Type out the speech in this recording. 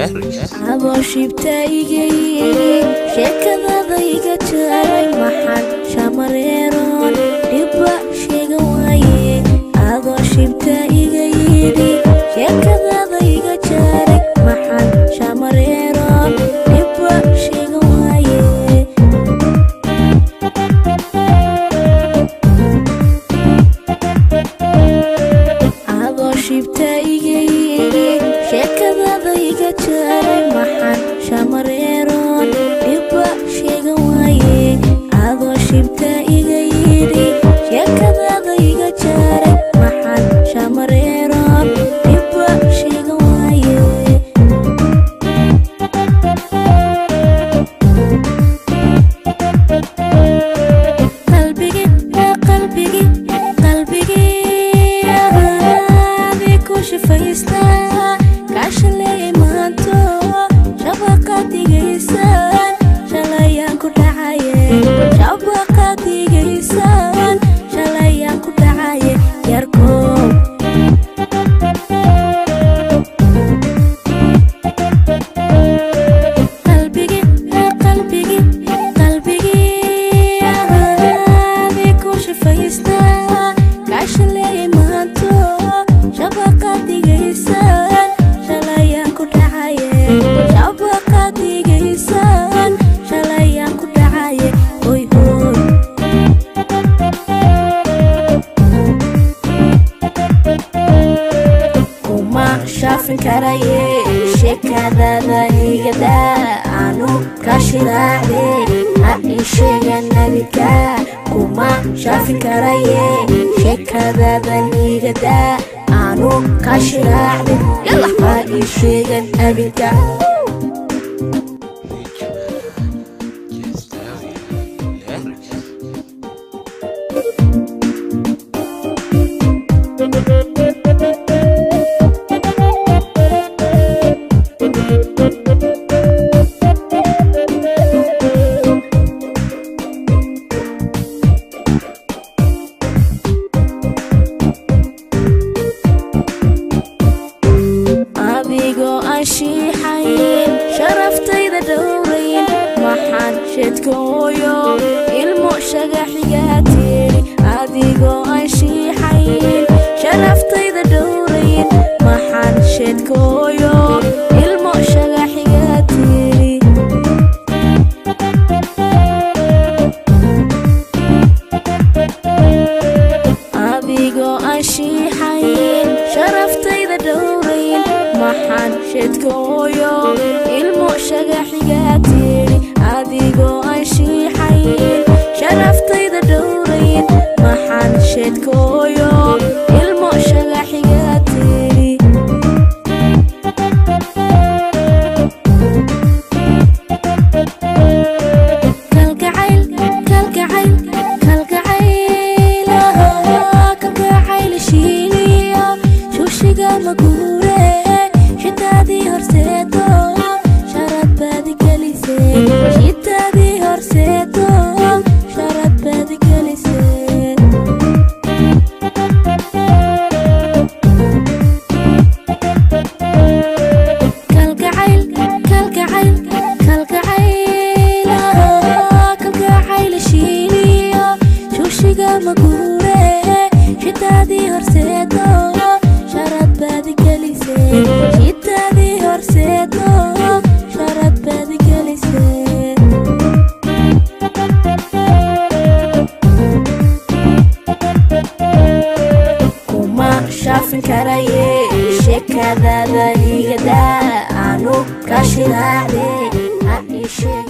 adoo shibta iga yiri sheekadada iga jaray maxan shamareeroon dhibba sheega waaye adoo shibta iga yiri sheekadada iga jaray maxan shamareeroon dhibba sheega waaye adoo shibta iga yiri sheekadada iga jaray maxan shamareeroon dhibba sheega waaye adoo shibta iga yiri sheekadada iga jaray maxan shamareeroon dhibba sheega waaye qalbigi adi ku shafaysta kashalay maanto shabaqadigaysan shalayaan ku dhacaye shabaqadigaysan shalayaan ku dhacaye yarkow qalbigi adi ku shafaysta kashalay maanto shabaqadigaysan shalayaan ku dhacaye shabaqadigaysan shalayaan ku dhacaye hoy hoy kuma shaafin karaye sheekadada igada anu kashiraace ha ii sheegan nabika kuma shaafin karaye sheekadada igada anu kashiraace ha ii sheegan nabika adigoo aan shiixayn sharaftayda dhowrayn maxaan sheedkooyo ilmo shagaxigaa tiri adigoo aan shiixayn sharaftayda dhowrayn maxaan sheedkooyo ilmo shagaxigaa tiri adigoo aan shiixayn sharaftayda dhowrayn maxaan sheedkooyo ilmo shagaxigaa tiri adigoo aan shiixayn sharaftayda dhowrayn maxaan sheedkooyo ilmo shagaxigaa tiri kalgacayl shiiliya shushiga maguure shitaadii horseedo sharad baadi gelisee shitaadii horseedo sharad baadi gelisee kalgacayl shiiliya shushiga maguure shitaadii horseedo sharad baadi gelisee shitaadii horseedo sharad baadi gelisee kuma shaafin karaye sheekadada igada anu kashiraace ha ii sheeg